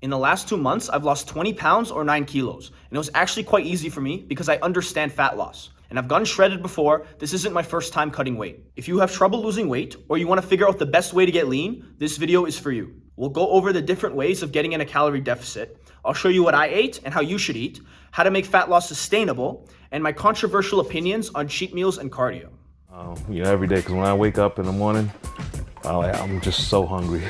In the last 2 months, I've lost 20 pounds or 9 kilos, and it was actually quite easy for me because I understand fat loss. And I've gotten shredded before. This isn't my first time cutting weight. If you have trouble losing weight or you want to figure out the best way to get lean, this video is for you. We'll go over the different ways of getting in a calorie deficit. I'll show you what I ate and how you should eat, how to make fat loss sustainable, and my controversial opinions on cheat meals and cardio. Every day, because when I wake up in the morning, I'm just so hungry.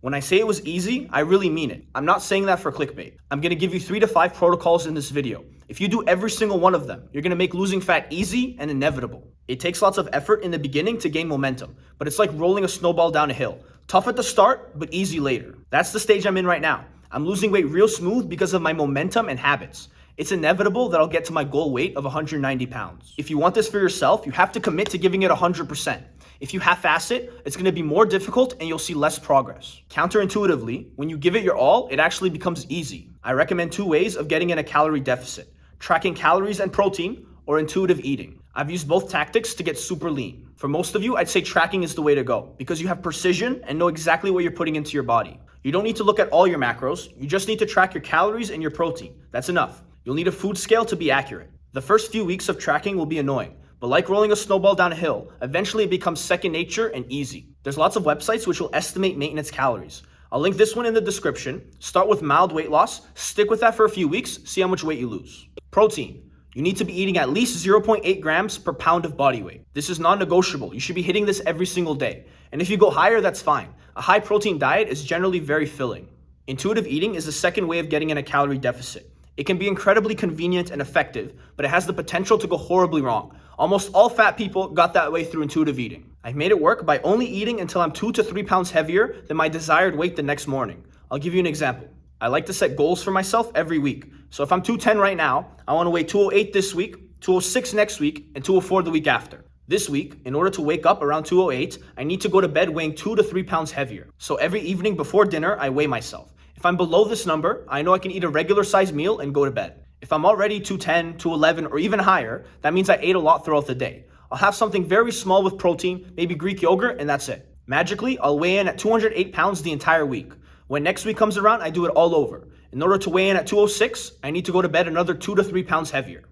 When I say it was easy, I really mean it. I'm not saying that for clickbait. I'm gonna give you 3 to 5 protocols in this video. If you do every single one of them, you're gonna make losing fat easy and inevitable. It takes lots of effort in the beginning to gain momentum, but it's like rolling a snowball down a hill. Tough at the start, but easy later. That's the stage I'm in right now. I'm losing weight real smooth because of my momentum and habits. It's inevitable that I'll get to my goal weight of 190 pounds. If you want this for yourself, you have to commit to giving it 100%. If you half-ass it, it's going to be more difficult and you'll see less progress. Counterintuitively, when you give it your all, it actually becomes easy. I recommend 2 ways of getting in a calorie deficit: tracking calories and protein, or intuitive eating. I've used both tactics to get super lean. For most of you, I'd say tracking is the way to go because you have precision and know exactly what you're putting into your body. You don't need to look at all your macros. You just need to track your calories and your protein. That's enough. You'll need a food scale to be accurate. The first few weeks of tracking will be annoying, but like rolling a snowball down a hill, eventually it becomes second nature and easy. There's lots of websites which will estimate maintenance calories. I'll link this one in the description. Start with mild weight loss, stick with that for a few weeks, see how much weight you lose. Protein. You need to be eating at least 0.8 grams per pound of body weight. This is non-negotiable. You should be hitting this every single day. And if you go higher, that's fine. A high protein diet is generally very filling. Intuitive eating is the second way of getting in a calorie deficit. It can be incredibly convenient and effective, but it has the potential to go horribly wrong. Almost all fat people got that way through intuitive eating. I've made it work by only eating until I'm 2 to 3 pounds heavier than my desired weight the next morning. I'll give you an example. I like to set goals for myself every week. So if I'm 210 right now, I want to weigh 208 this week, 206 next week, and 204 the week after. This week, in order to wake up around 208, I need to go to bed weighing 2 to 3 pounds heavier. So every evening before dinner, I weigh myself. If I'm below this number, I know I can eat a regular sized meal and go to bed. If I'm already 210, 211, or even higher, that means I ate a lot throughout the day. I'll have something very small with protein, maybe Greek yogurt, and that's it. Magically, I'll weigh in at 208 pounds the entire week. When next week comes around, I do it all over. In order to weigh in at 206, I need to go to bed another 2 to 3 pounds heavier.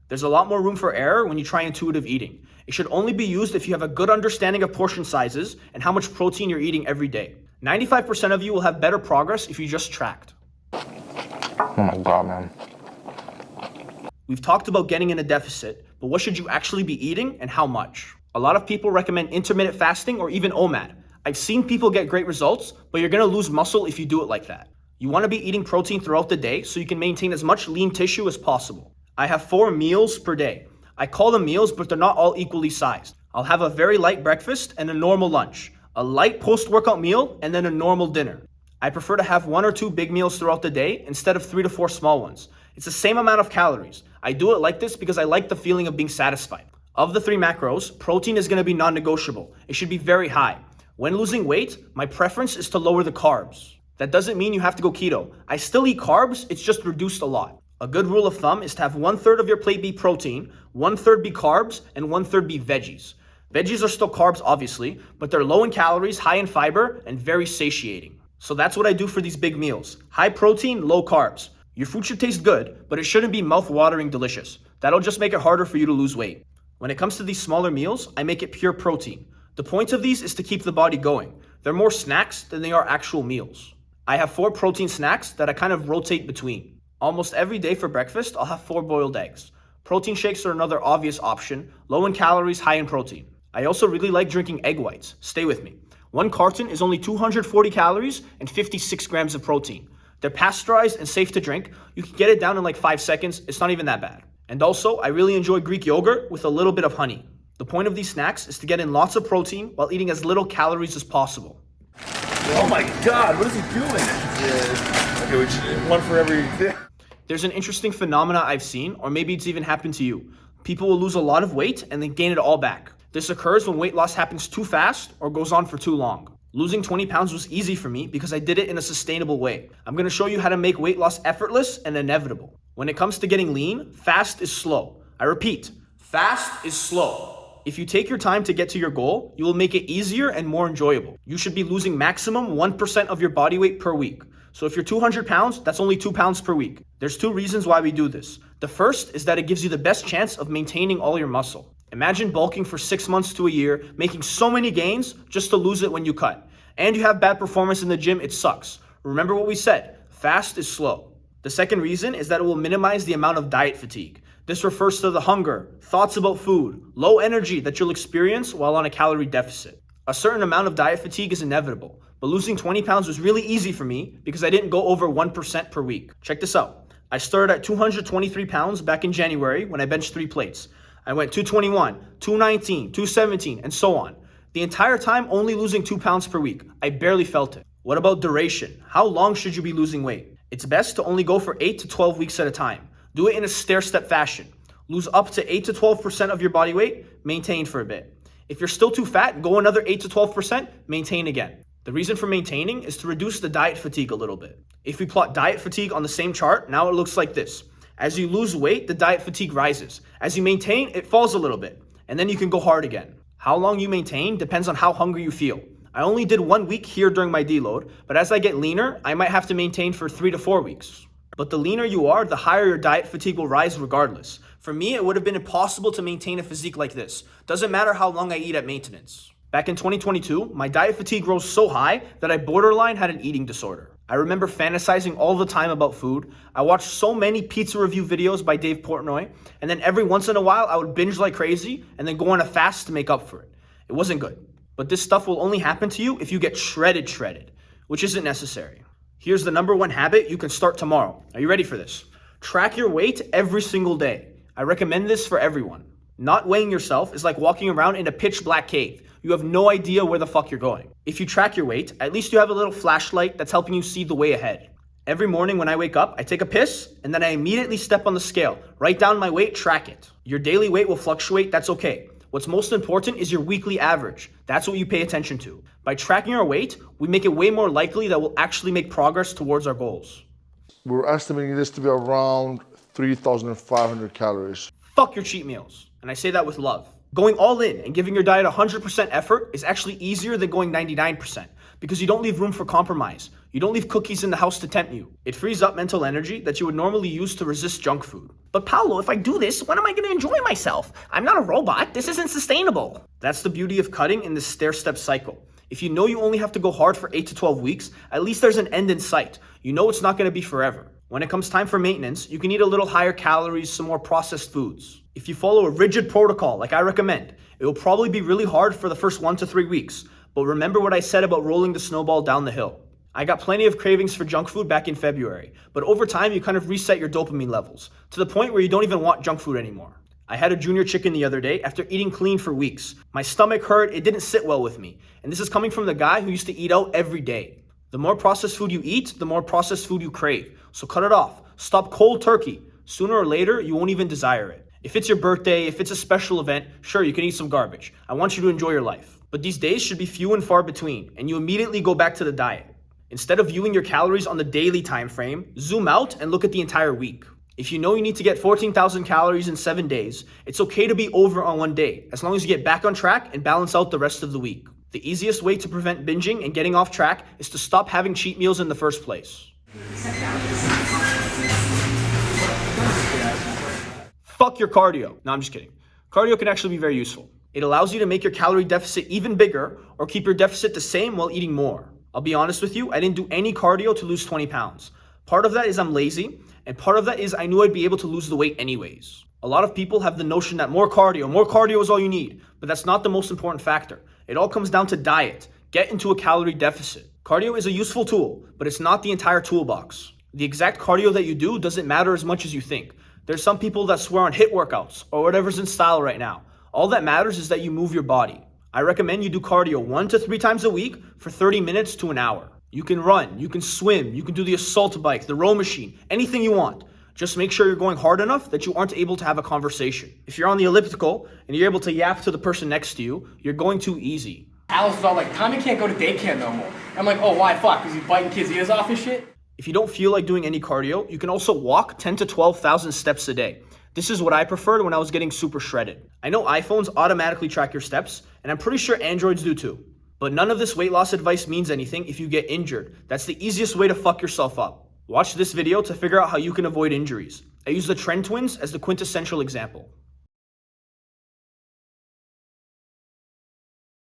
There's a lot more room for error when you try intuitive eating. It should only be used if you have a good understanding of portion sizes and how much protein you're eating every day. 95% of you will have better progress if you just tracked. Oh my God, man. We've talked about getting in a deficit, but what should you actually be eating and how much? A lot of people recommend intermittent fasting or even OMAD. I've seen people get great results, but you're gonna lose muscle if you do it like that. You wanna be eating protein throughout the day so you can maintain as much lean tissue as possible. I have 4 meals per day. I call them meals, but they're not all equally sized. I'll have a very light breakfast and a normal lunch, a light post-workout meal, and then a normal dinner. I prefer to have 1 or 2 big meals throughout the day instead of 3 to 4 small ones. It's the same amount of calories. I do it like this because I like the feeling of being satisfied. Of the 3 macros, protein is gonna be non-negotiable. It should be very high. When losing weight, my preference is to lower the carbs. That doesn't mean you have to go keto. I still eat carbs, it's just reduced a lot. A good rule of thumb is to have 1/3 of your plate be protein, 1/3 be carbs, and 1/3 be veggies. Veggies are still carbs, obviously, but they're low in calories, high in fiber, and very satiating. So that's what I do for these big meals. High protein, low carbs. Your food should taste good, but it shouldn't be mouth-watering delicious. That'll just make it harder for you to lose weight. When it comes to these smaller meals, I make it pure protein. The point of these is to keep the body going. They're more snacks than they are actual meals. I have 4 protein snacks that I kind of rotate between. Almost every day for breakfast, I'll have 4 boiled eggs. Protein shakes are another obvious option, low in calories, high in protein. I also really like drinking egg whites. Stay with me. 1 carton is only 240 calories and 56 grams of protein. They're pasteurized and safe to drink. You can get it down in like 5 seconds. It's not even that bad. And also, I really enjoy Greek yogurt with a little bit of honey. The point of these snacks is to get in lots of protein while eating as little calories as possible. Oh my God, what is he doing? Yeah. Okay, we just, 1 for every... There's an interesting phenomena I've seen, or maybe it's even happened to you. People will lose a lot of weight and then gain it all back. This occurs when weight loss happens too fast or goes on for too long. Losing 20 pounds was easy for me because I did it in a sustainable way. I'm going to show you how to make weight loss effortless and inevitable. When it comes to getting lean, fast is slow. I repeat, fast is slow. If you take your time to get to your goal, you will make it easier and more enjoyable. You should be losing maximum 1% of your body weight per week. So if you're 200 pounds, that's only 2 pounds per week. There's two reasons why we do this. The first is that it gives you the best chance of maintaining all your muscle. Imagine bulking for 6 months to a year, making so many gains just to lose it when you cut. And you have bad performance in the gym, it sucks. Remember what we said, fast is slow. The second reason is that it will minimize the amount of diet fatigue. This refers to the hunger, thoughts about food, low energy that you'll experience while on a calorie deficit. A certain amount of diet fatigue is inevitable, but losing 20 pounds was really easy for me because I didn't go over 1% per week. Check this out. I started at 223 pounds back in January when I benched 3 plates. I went 221, 219, 217, and so on. The entire time only losing 2 pounds per week. I barely felt it. What about duration? How long should you be losing weight? It's best to only go for 8 to 12 weeks at a time. Do it in a stair-step fashion. Lose up to 8 to 12% of your body weight, maintain for a bit. If you're still too fat, go another 8 to 12%, maintain again. The reason for maintaining is to reduce the diet fatigue a little bit. If we plot diet fatigue on the same chart, now it looks like this. As you lose weight, the diet fatigue rises. As you maintain, it falls a little bit. And then you can go hard again. How long you maintain depends on how hungry you feel. I only did 1 week here during my deload, but as I get leaner, I might have to maintain for 3 to 4 weeks. But the leaner you are, the higher your diet fatigue will rise regardless. For me, it would have been impossible to maintain a physique like this. Doesn't matter how long I eat at maintenance. Back in 2022, my diet fatigue rose so high that I borderline had an eating disorder. I remember fantasizing all the time about food. I watched so many pizza review videos by Dave Portnoy, and then every once in a while I would binge like crazy and then go on a fast to make up for it. It wasn't good. But this stuff will only happen to you if you get shredded, which isn't necessary. Here's the number 1 habit you can start tomorrow. Are you ready for this? Track your weight every single day. I recommend this for everyone. Not weighing yourself is like walking around in a pitch black cave. You have no idea where the fuck you're going. If you track your weight, at least you have a little flashlight that's helping you see the way ahead. Every morning when I wake up, I take a piss, and then I immediately step on the scale, write down my weight, track it. Your daily weight will fluctuate, that's okay. What's most important is your weekly average. That's what you pay attention to. By tracking our weight, we make it way more likely that we'll actually make progress towards our goals. We're estimating this to be around 3,500 calories. Fuck your cheat meals. And I say that with love. Going all in and giving your diet 100% effort is actually easier than going 99% because you don't leave room for compromise. You don't leave cookies in the house to tempt you. It frees up mental energy that you would normally use to resist junk food. But Paolo, if I do this, when am I going to enjoy myself? I'm not a robot. This isn't sustainable. That's the beauty of cutting in this stair-step cycle. If you know you only have to go hard for 8 to 12 weeks, at least there's an end in sight. You know it's not going to be forever. When it comes time for maintenance, you can eat a little higher calories, some more processed foods. If you follow a rigid protocol like I recommend, it will probably be really hard for the first 1 to 3 weeks. But remember what I said about rolling the snowball down the hill. I got plenty of cravings for junk food back in February, but over time you kind of reset your dopamine levels to the point where you don't even want junk food anymore. I had a junior chicken the other day after eating clean for weeks. My stomach hurt, it didn't sit well with me. And this is coming from the guy who used to eat out every day. The more processed food you eat, the more processed food you crave. So cut it off. Stop cold turkey. Sooner or later, you won't even desire it. If it's your birthday, if it's a special event, sure, you can eat some garbage. I want you to enjoy your life. But these days should be few and far between, and you immediately go back to the diet. Instead of viewing your calories on the daily time frame, zoom out and look at the entire week. If you know you need to get 14,000 calories in 7 days, it's okay to be over on 1 day, as long as you get back on track and balance out the rest of the week. The easiest way to prevent binging and getting off track is to stop having cheat meals in the first place. Fuck your cardio. No, I'm just kidding. Cardio can actually be very useful. It allows you to make your calorie deficit even bigger or keep your deficit the same while eating more. I'll be honest with you, I didn't do any cardio to lose 20 pounds. Part of that is I'm lazy, and part of that is I knew I'd be able to lose the weight anyways. A lot of people have the notion that more cardio is all you need, but that's not the most important factor. It all comes down to diet. Get into a calorie deficit. Cardio is a useful tool, but it's not the entire toolbox. The exact cardio that you do doesn't matter as much as you think. There's some people that swear on HIIT workouts or whatever's in style right now. All that matters is that you move your body. I recommend you do cardio 1 to 3 times a week for 30 minutes to an hour. You can run, you can swim, you can do the assault bike, the row machine, anything you want. Just make sure you're going hard enough that you aren't able to have a conversation. If you're on the elliptical and you're able to yap to the person next to you, you're going too easy. Alice was all like, Tommy can't go to daycare no more. I'm like, oh, why? Fuck, because he's biting kids' ears off and shit? If you don't feel like doing any cardio, you can also walk 10 to 12,000 steps a day. This is what I preferred when I was getting super shredded. I know iPhones automatically track your steps, and I'm pretty sure Androids do too. But none of this weight loss advice means anything if you get injured. That's the easiest way to fuck yourself up. Watch this video to figure out how you can avoid injuries. I use the Trend Twins as the quintessential example.